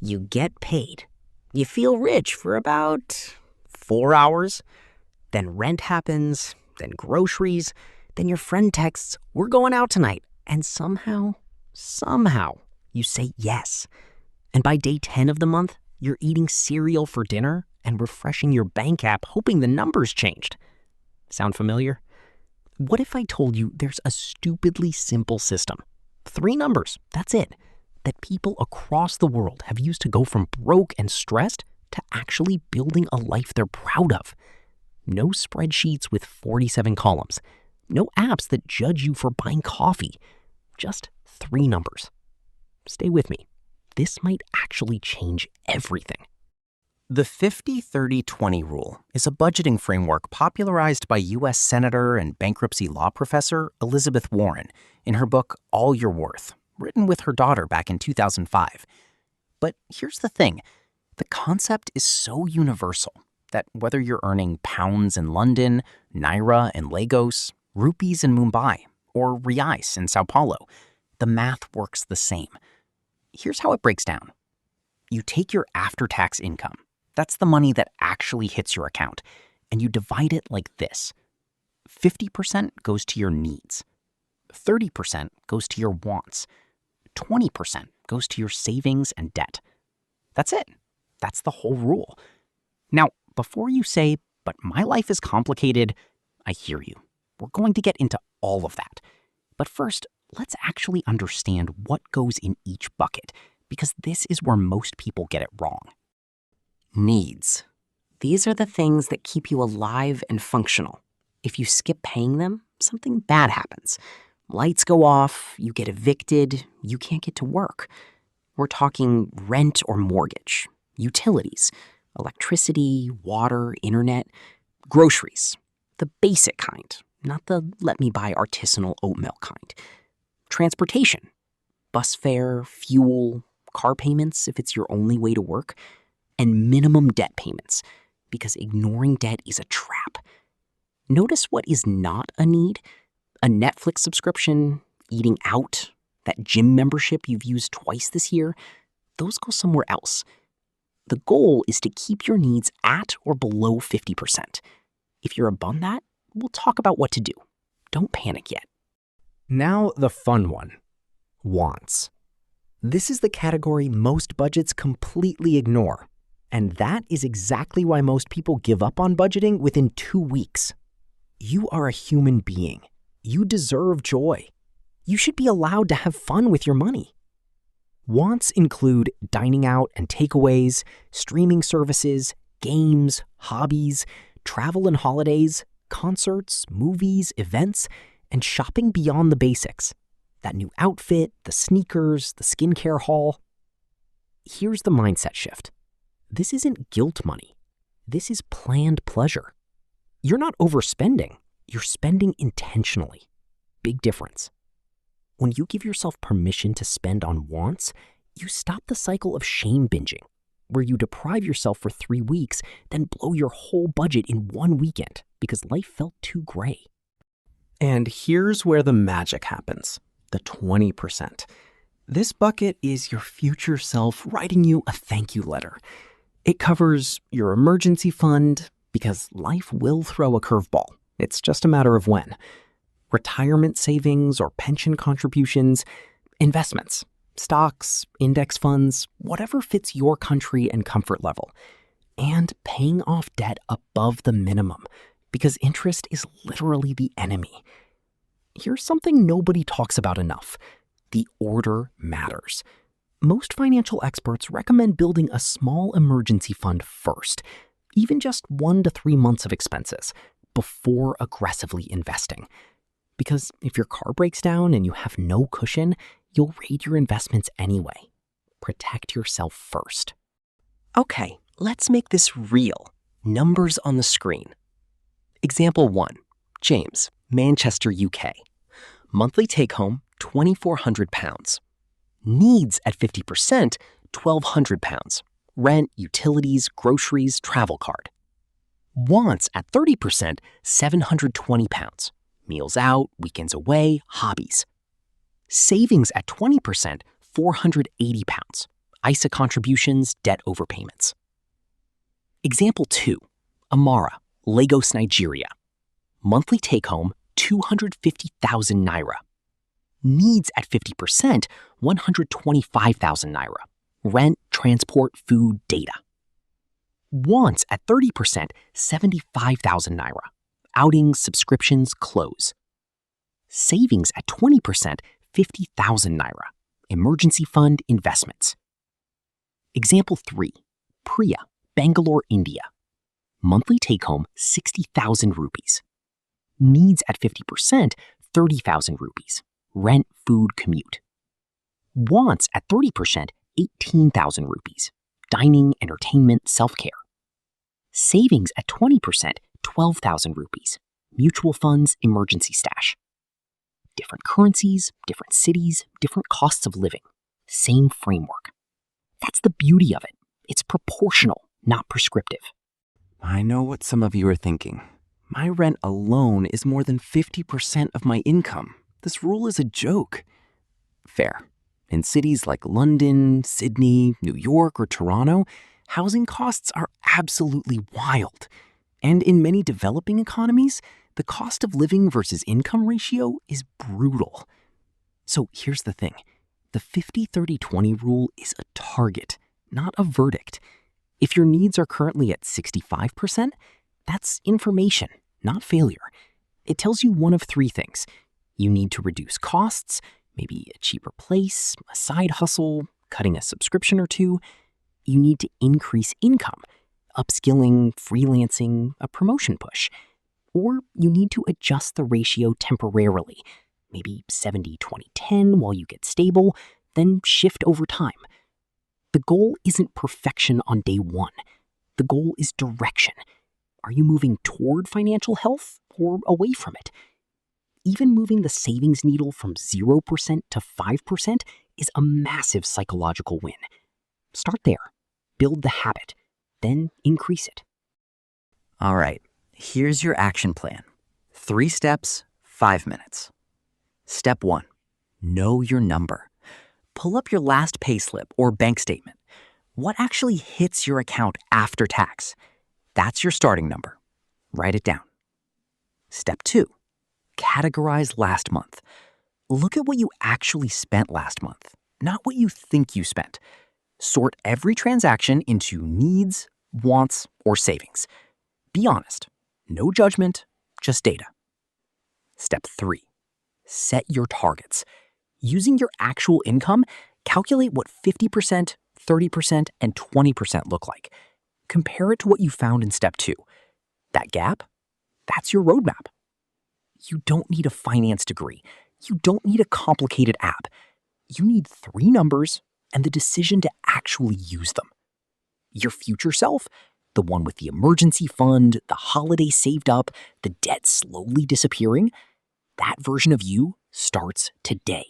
You get paid. You feel rich for about 4 hours. Then rent happens, then groceries, then your friend texts, "We're going out tonight." And somehow, you say yes. And by day 10 of the month, you're eating cereal for dinner and refreshing your bank app hoping the numbers changed. Sound familiar? What if I told you there's a stupidly simple system, 3 numbers, that's it, that people across the world have used to go from broke and stressed to actually building a life they're proud of? No spreadsheets with 47 columns. No apps that judge you for buying coffee. Just 3 numbers. Stay with me. This might actually change everything. The 50-30-20 rule is a budgeting framework popularized by U.S. Senator and bankruptcy law professor Elizabeth Warren in her book All You're Worth, written with her daughter back in 2005. But here's the thing. The concept is so universal that whether you're earning pounds in London, naira in Lagos, rupees in Mumbai, or reais in Sao Paulo, the math works the same. Here's how it breaks down. You take your after-tax income, that's the money that actually hits your account, and you divide it like this. 50% goes to your needs, 30% goes to your wants, 20% goes to your savings and debt. That's it. That's the whole rule. Now, before you say, "But my life is complicated," I hear you. We're going to get into all of that. But first, let's actually understand what goes in each bucket, because this is where most people get it wrong. Needs. These are the things that keep you alive and functional. If you skip paying them, something bad happens. Lights go off, you get evicted, you can't get to work. We're talking rent or mortgage, utilities, electricity, water, internet, groceries, the basic kind, not the let me buy artisanal oat milk kind. Transportation, bus fare, fuel, car payments if it's your only way to work, and minimum debt payments, because ignoring debt is a trap. Notice what is not a need: a Netflix subscription, eating out, that gym membership you've used twice this year. Those go somewhere else. The goal is to keep your needs at or below 50%. If you're above that, we'll talk about what to do. Don't panic yet. Now the fun one, wants. This is the category most budgets completely ignore. And that is exactly why most people give up on budgeting within 2 weeks. You are a human being. You deserve joy. You should be allowed to have fun with your money. Wants include dining out and takeaways, streaming services, games, hobbies, travel and holidays, concerts, movies, events, and shopping beyond the basics. That new outfit, the sneakers, the skincare haul. Here's the mindset shift. This isn't guilt money. This is planned pleasure. You're not overspending. You're spending intentionally. Big difference. When you give yourself permission to spend on wants, you stop the cycle of shame binging, where you deprive yourself for 3 weeks, then blow your whole budget in 1 weekend because life felt too gray. And here's where the magic happens, the 20%. This bucket is your future self writing you a thank you letter. It covers your emergency fund, because life will throw a curveball. It's just a matter of when. Retirement savings or pension contributions, investments, stocks, index funds, whatever fits your country and comfort level. And paying off debt above the minimum, because interest is literally the enemy. Here's something nobody talks about enough. The order matters. Most financial experts recommend building a small emergency fund first, even just 1 to 3 months of expenses, before aggressively investing. Because if your car breaks down and you have no cushion, you'll raid your investments anyway. Protect yourself first. Okay, let's make this real. Numbers on the screen. Example 1. James, Manchester, UK. Monthly take-home, £2,400. Needs at 50%, £1,200. Rent, utilities, groceries, travel card. Wants at 30%, £720. Meals out, weekends away, hobbies. Savings at 20%, £480. ISA contributions, debt overpayments. Example 2. Amara, Lagos, Nigeria. Monthly take-home, 250,000 naira. Needs at 50%, 125,000 naira. Rent, transport, food, data. Wants at 30%, 75,000 naira. Outings, subscriptions, clothes. Savings at 20%, 50,000 naira. Emergency fund, investments. Example 3. Priya, Bangalore, India. Monthly take-home, 60,000 rupees. Needs at 50%, 30,000 rupees. Rent, food, commute. Wants at 30%, 18,000 rupees. Dining, entertainment, self-care. Savings at 20%, 12,000 rupees. Mutual funds, emergency stash. Different currencies, different cities, different costs of living. Same framework. That's the beauty of it. It's proportional, not prescriptive. I know what some of you are thinking. My rent alone is more than 50% of my income. This rule is a joke. Fair. In cities like London, Sydney, New York, or Toronto, housing costs are absolutely wild. And in many developing economies, the cost of living versus income ratio is brutal. So here's the thing. The 50-30-20 rule is a target, not a verdict. If your needs are currently at 65%, that's information, not failure. It tells you one of 3 things. You need to reduce costs, maybe a cheaper place, a side hustle, cutting a subscription or 2. You need to increase income, upskilling, freelancing, a promotion push. Or you need to adjust the ratio temporarily, maybe 70-20-10 while you get stable, then shift over time. The goal isn't perfection on day 1. The goal is direction. Are you moving toward financial health or away from it? Even moving the savings needle from 0% to 5% is a massive psychological win. Start there. Build the habit. Then increase it. All right, here's your action plan. 3 steps, 5 minutes. Step 1. Know your number. Pull up your last payslip or bank statement. What actually hits your account after tax? That's your starting number. Write it down. Step 2. Categorize last month. Look at what you actually spent last month, not what you think you spent. Sort every transaction into needs, wants, or savings. Be honest. No judgment, just data. Step 3. Set your targets. Using your actual income, calculate what 50%, 30%, and 20% look like. Compare it to what you found in step 2. That gap? That's your roadmap. You don't need a finance degree. You don't need a complicated app. You need 3 numbers and the decision to actually use them. Your future self, the one with the emergency fund, the holiday saved up, the debt slowly disappearing, that version of you starts today.